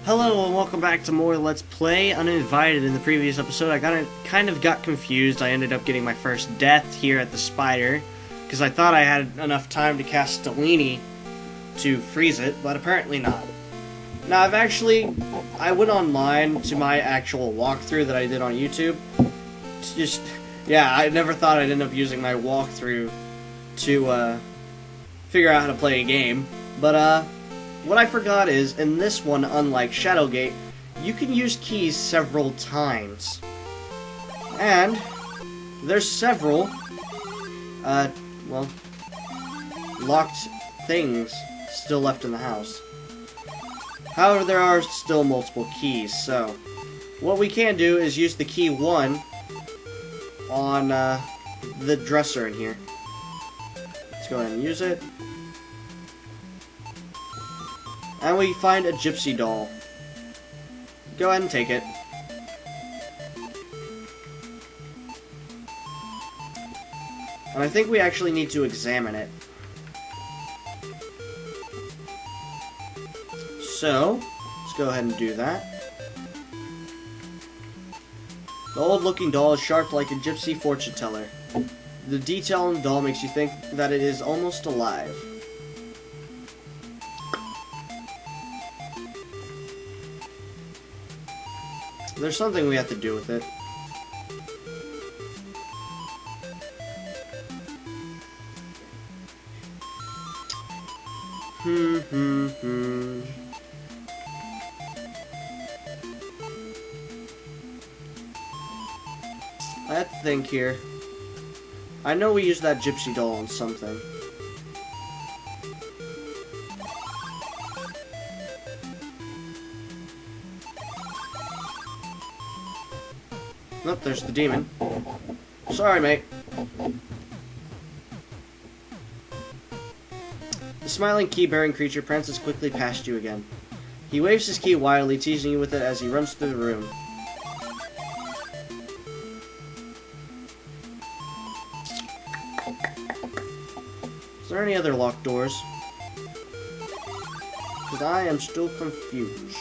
Hello and welcome back to more Let's Play Uninvited. In the previous episode, I kind of got confused. I ended up getting my first death here at the spider, because I thought I had enough time to cast Stellini to freeze it, but apparently not. Now, I went online to my actual walkthrough that I did on YouTube. I never thought I'd end up using my walkthrough to figure out how to play a game, but what I forgot is, in this one, unlike Shadowgate, you can use keys several times. And there's several, locked things still left in the house. However, there are still multiple keys, so what we can do is use the key 1 on the dresser in here. Let's go ahead and use it. And we find a gypsy doll. Go ahead and take it. And I think we actually need to examine it. So, let's go ahead and do that. The old-looking doll is sharp like a gypsy fortune teller. The detail on the doll makes you think that it is almost alive. There's something we have to do with it. I have to think here. I know we used that gypsy doll on something. Nope, there's the demon. Sorry, mate. The smiling key-bearing creature prances quickly past you again. He waves his key wildly, teasing you with it as he runs through the room. Is there any other locked doors? Because I am still confused.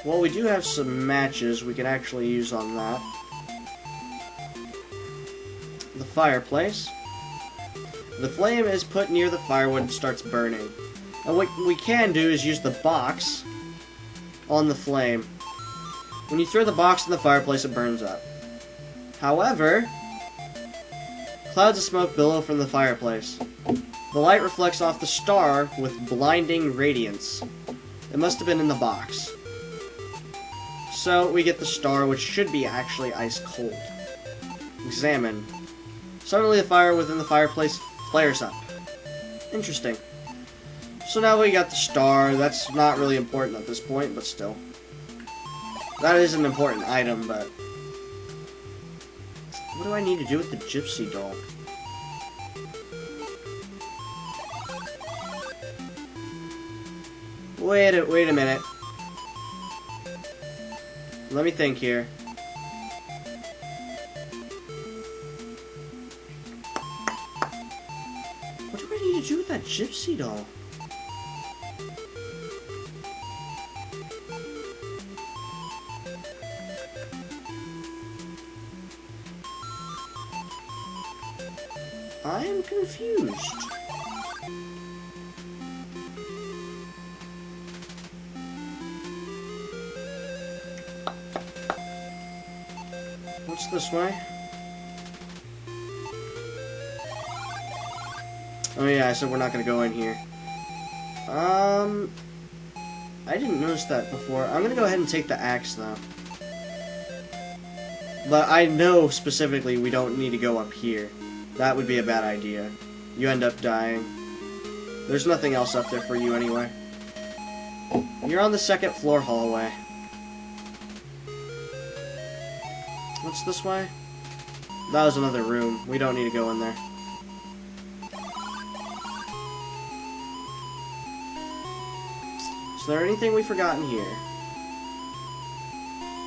Well, we do have some matches we can actually use on that. The fireplace. The flame is put near the fire when it starts burning. And what we can do is use the box on the flame. When you throw the box in the fireplace, it burns up. However, clouds of smoke billow from the fireplace. The light reflects off the star with blinding radiance. It must have been in the box. So, we get the star, which should be actually ice cold. Examine. Suddenly the fire within the fireplace flares up. Interesting. So now we got the star. That's not really important at this point, but still. That is an important item, but... what do I need to do with the gypsy doll? Wait a minute. Let me think here. What do I need to do with that gypsy doll? I am confused. What's this way? Oh yeah, I said we're not gonna go in here. I didn't notice that before. I'm gonna go ahead and take the axe though. But I know specifically we don't need to go up here. That would be a bad idea. You end up dying. There's nothing else up there for you anyway. You're on the second floor hallway. What's this way? That was another room. We don't need to go in there. Is there anything we've forgotten here?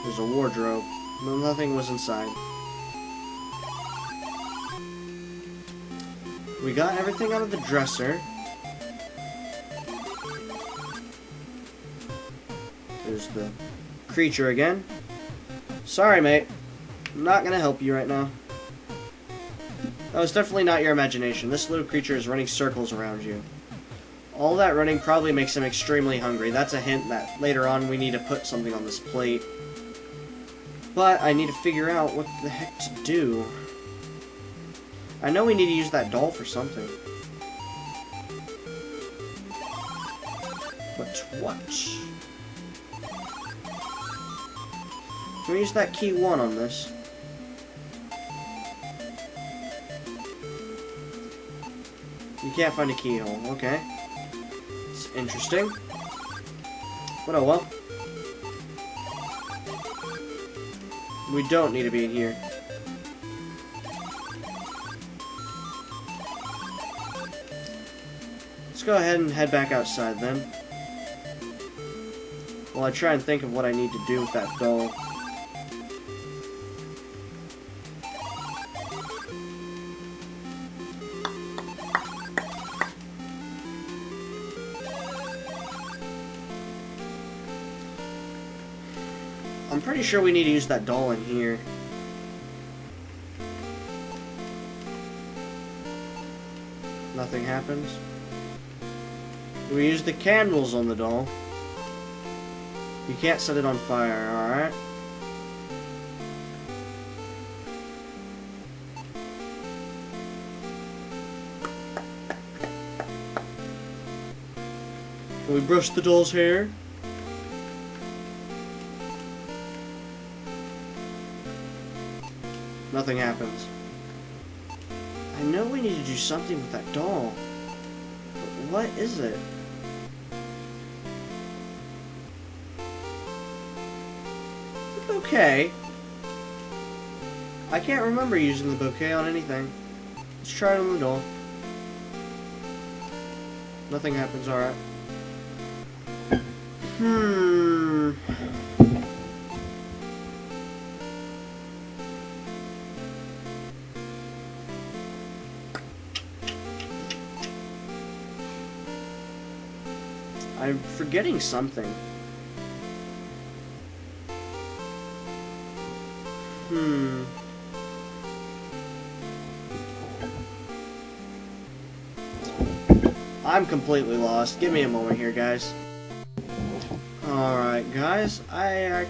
There's a wardrobe. No, nothing was inside. We got everything out of the dresser. There's the creature again. Sorry, mate. I'm not gonna help you right now. That was definitely not your imagination. This little creature is running circles around you. All that running probably makes him extremely hungry. That's a hint that later on we need to put something on this plate. But I need to figure out what the heck to do. I know we need to use that doll for something. But what? Can we use that key 1 on this? You can't find a keyhole. Okay. It's interesting. But oh well. We don't need to be in here. Let's go ahead and head back outside then. While I try and think of what I need to do with that doll. I'm pretty sure we need to use that doll in here. Nothing happens. We use the candles on the doll. You can't set it on fire, alright? Can we brush the doll's hair? Nothing happens. I know we need to do something with that doll. But what is it? The bouquet? I can't remember using the bouquet on anything. Let's try it on the doll. Nothing happens, alright. I'm forgetting something. I'm completely lost. Give me a moment here, guys. Alright, guys. I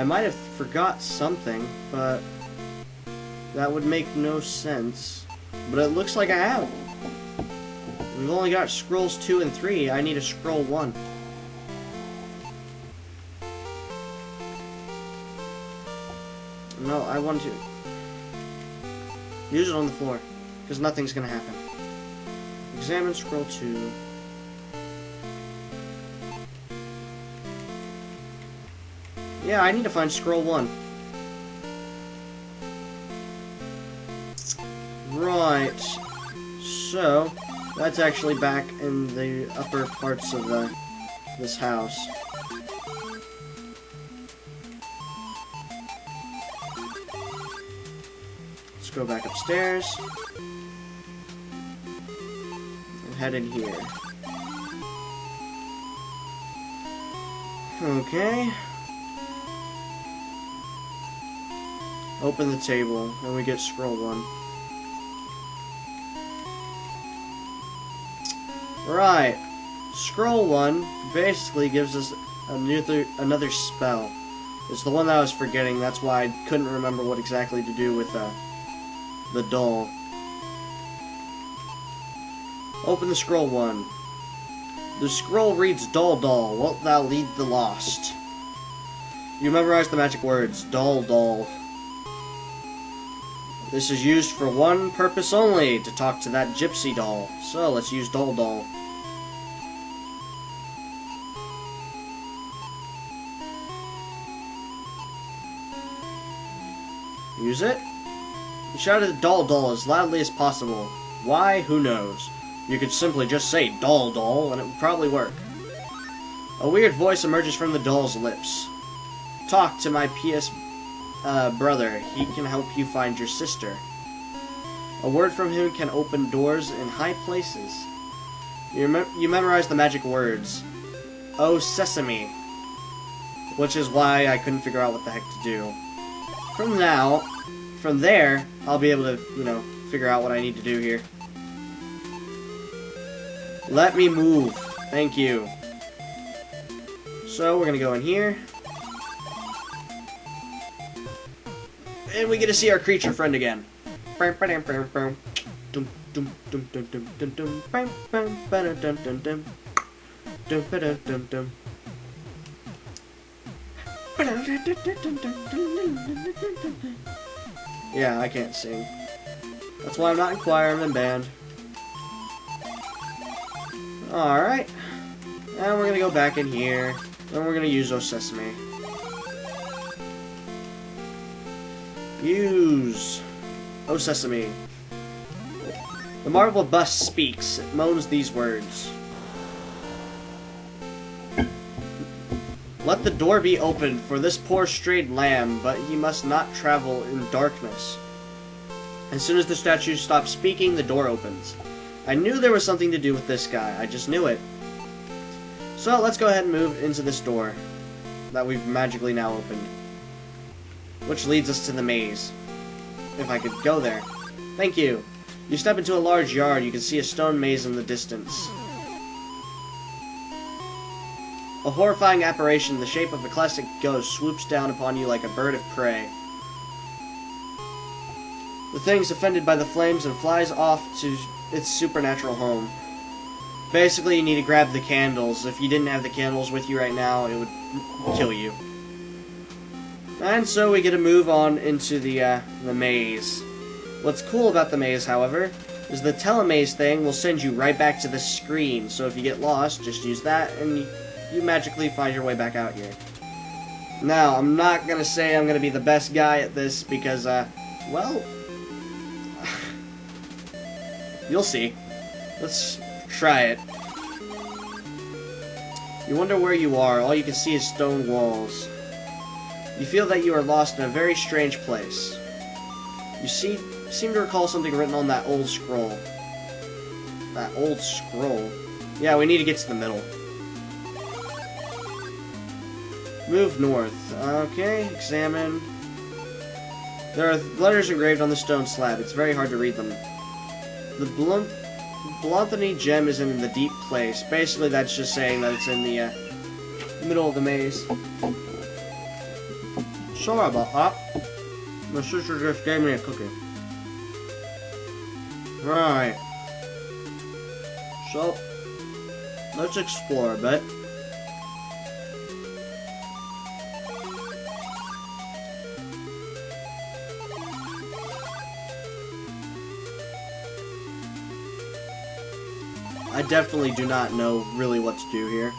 might have forgot something, but that would make no sense. But it looks like I have. We've only got scrolls 2 and 3. I need a scroll 1. No, I want to use it on the floor, because nothing's gonna happen. Examine scroll 2. Yeah, I need to find scroll 1. Right. So that's actually back in the upper parts of this house. Let's go back upstairs and head in here. Okay. Open the table and we get scroll 1. Right. Scroll 1 basically gives us another spell. It's the one that I was forgetting. That's why I couldn't remember what exactly to do with the doll. Open the scroll 1. The scroll reads, Doll, doll, wilt thou lead the lost? You memorize the magic words, doll, doll. This is used for one purpose only, to talk to that gypsy doll. So, let's use doll, doll. Use it. You shouted doll, doll as loudly as possible. Why? Who knows? You could simply just say doll, doll, and it would probably work. A weird voice emerges from the doll's lips. Talk to my PS brother. He can help you find your sister. A word from him can open doors in high places. You memorize the magic words. Oh, sesame. Which is why I couldn't figure out what the heck to do. From there, I'll be able to, figure out what I need to do here. Let me move. Thank you. So, we're gonna go in here. And we get to see our creature friend again. Yeah, I can't sing. That's why I'm not in choir, I'm in band. Alright. And we're gonna go back in here. And we're gonna use Oh Sesame. Use Oh Sesame. The marble bust speaks. It moans these words. Let the door be opened for this poor strayed lamb, but he must not travel in darkness. As soon as the statue stops speaking, the door opens. I knew there was something to do with this guy. I just knew it. So let's go ahead and move into this door that we've magically now opened. Which leads us to the maze. If I could go there. Thank you. You step into a large yard. You can see a stone maze in the distance. A horrifying apparition in the shape of a classic ghost swoops down upon you like a bird of prey. The thing's offended by the flames and flies off to its supernatural home. Basically, you need to grab the candles. If you didn't have the candles with you right now, it would kill you. And so we get to move on into the maze. What's cool about the maze, however, is the telemaze thing will send you right back to the screen. So if you get lost, just use that and you magically find your way back out here. Now, I'm not going to say I'm going to be the best guy at this because, well, you'll see. Let's try it. You wonder where you are. All you can see is stone walls. You feel that you are lost in a very strange place. You seem to recall something written on that old scroll. That old scroll? Yeah, we need to get to the middle. Move north. Okay, examine. There are letters engraved on the stone slab. It's very hard to read them. The Blanthony gem is in the deep place. Basically, that's just saying that it's in the middle of the maze. Sorry about that. My sister just gave me a cookie. Right. So, let's explore a bit. I definitely do not know really what to do here.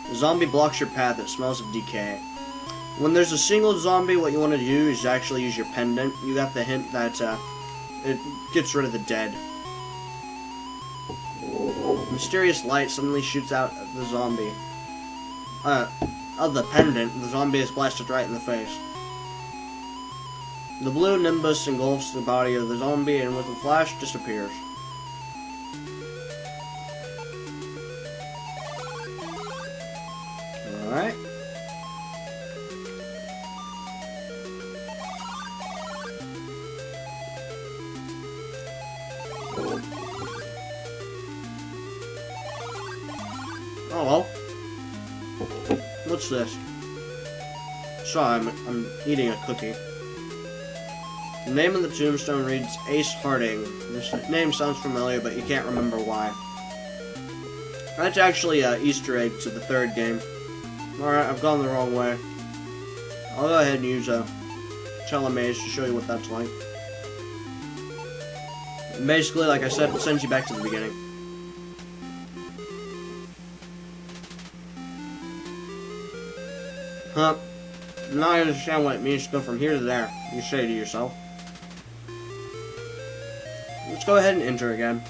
The zombie blocks your path. It smells of decay. When there's a single zombie, what you want to do is actually use your pendant. You got the hint that it gets rid of the dead. Mysterious light suddenly shoots out of the zombie. Of the pendant, the zombie is blasted right in the face. The blue nimbus engulfs the body of the zombie and with a flash disappears. Alright. Oh well. What's this? Sorry, I'm eating a cookie. The name of the tombstone reads Ace Harding. This name sounds familiar, but you can't remember why. That's actually an Easter egg to the third game. Alright, I've gone the wrong way. I'll go ahead and use a telemaze to show you what that's like. Basically, like I said, it sends you back to the beginning. Huh. Now I understand what it means to go from here to there, you say to yourself. Let's go ahead and enter again.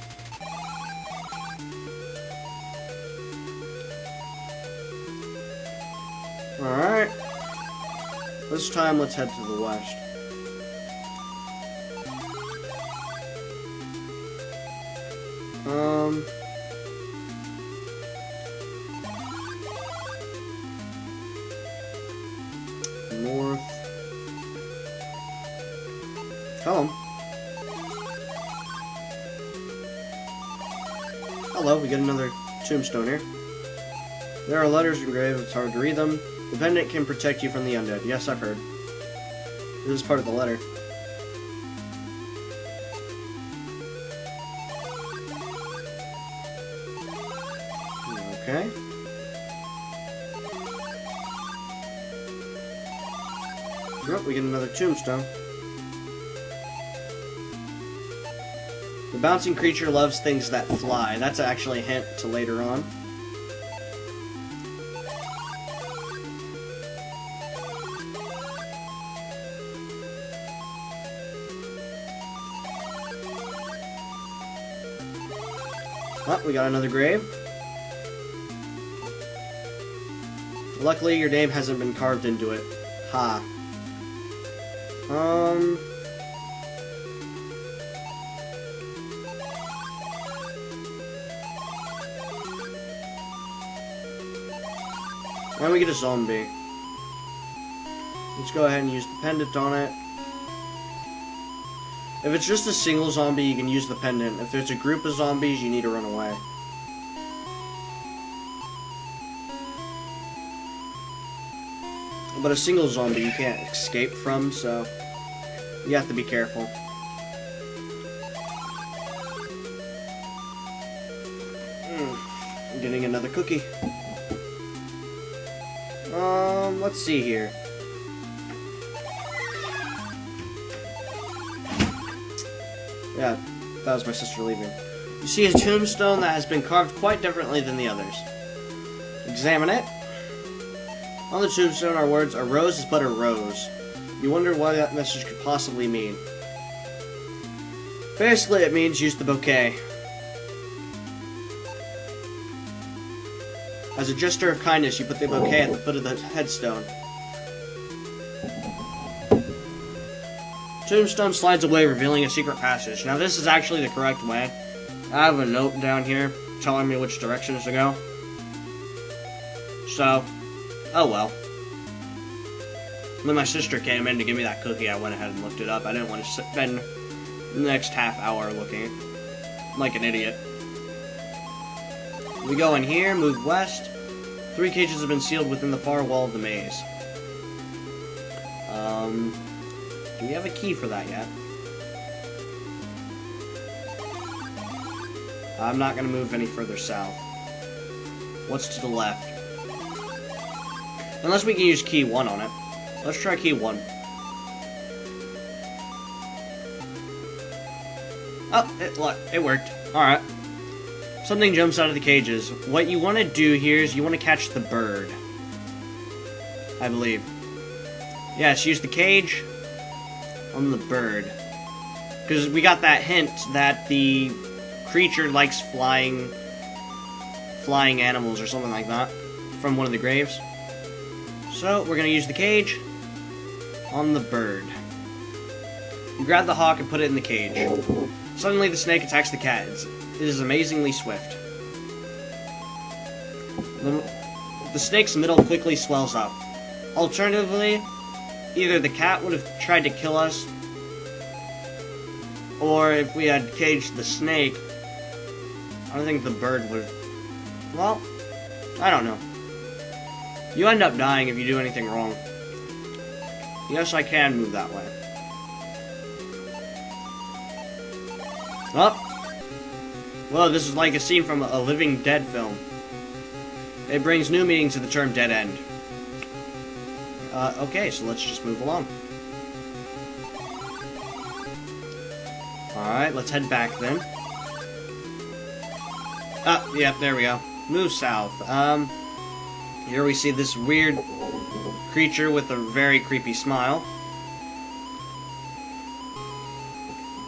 Alright. This time, let's head to the west. North. Come on. Hello, we get another tombstone here. There are letters engraved, it's hard to read them. The pendant can protect you from the undead. Yes, I've heard. This is part of the letter. Okay. Oh, we get another tombstone. The bouncing creature loves things that fly. That's actually a hint to later on. Oh, we got another grave. Luckily, your name hasn't been carved into it. Ha. And we get a zombie. Let's go ahead and use the pendant on it. If it's just a single zombie, you can use the pendant. If there's a group of zombies, you need to run away. But a single zombie you can't escape from, so you have to be careful. I'm getting another cookie. Let's see here. Yeah, that was my sister leaving. You see a tombstone that has been carved quite differently than the others. Examine it. On the tombstone are words, "A rose is but a rose." You wonder what that message could possibly mean. Basically, it means use the bouquet. As a gesture of kindness, you put the bouquet at the foot of the headstone. Tombstone slides away, revealing a secret passage. Now, this is actually the correct way. I have a note down here telling me which directions to go. So, oh well. When my sister came in to give me that cookie, I went ahead and looked it up. I didn't want to spend the next half hour looking like an idiot. We go in here, move west. 3 cages have been sealed within the far wall of the maze. Do we have a key for that yet? I'm not going to move any further south. What's to the left? Unless we can use key 1 on it. Let's try key 1. Oh, it worked. Alright. Something jumps out of the cages. What you want to do here is you want to catch the bird. I believe. Yes, use the cage on the bird. Because we got that hint that the creature likes flying animals or something like that from one of the graves. So, we're going to use the cage on the bird. You grab the hawk and put it in the cage. Suddenly the snake attacks the cat. It is amazingly swift. The snake's middle quickly swells up. Alternatively, either the cat would have tried to kill us, or if we had caged the snake, I don't think the bird would... Well, I don't know. You end up dying if you do anything wrong. Yes, I can move that way. Oh! Well, this is like a scene from a Living Dead film. It brings new meaning to the term dead end. Okay, so let's just move along. Alright, let's head back then. Yep, there we go. Move south. Here we see this weird creature with a very creepy smile.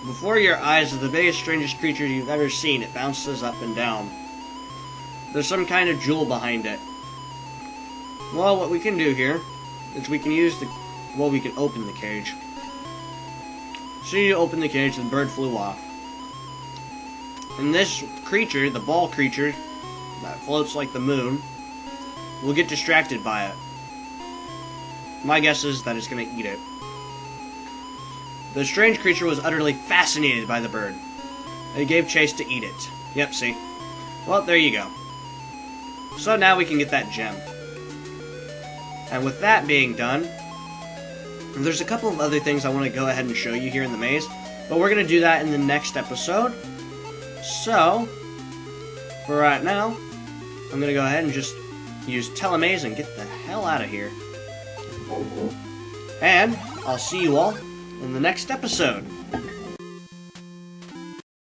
Before your eyes is the biggest, strangest creature you've ever seen. It bounces up and down. There's some kind of jewel behind it. Well, what we can do here is we can use the... Well, we can open the cage. So you open the cage, the bird flew off. And this creature, the ball creature that floats like the moon, will get distracted by it. My guess is that it's going to eat it. The strange creature was utterly fascinated by the bird. It gave chase to eat it. Yep, see? Well, there you go. So now we can get that gem. And with that being done, there's a couple of other things I want to go ahead and show you here in the maze, but we're going to do that in the next episode. So, for right now, I'm going to go ahead and just use Telemaze and get the hell out of here. And I'll see you all in the next episode.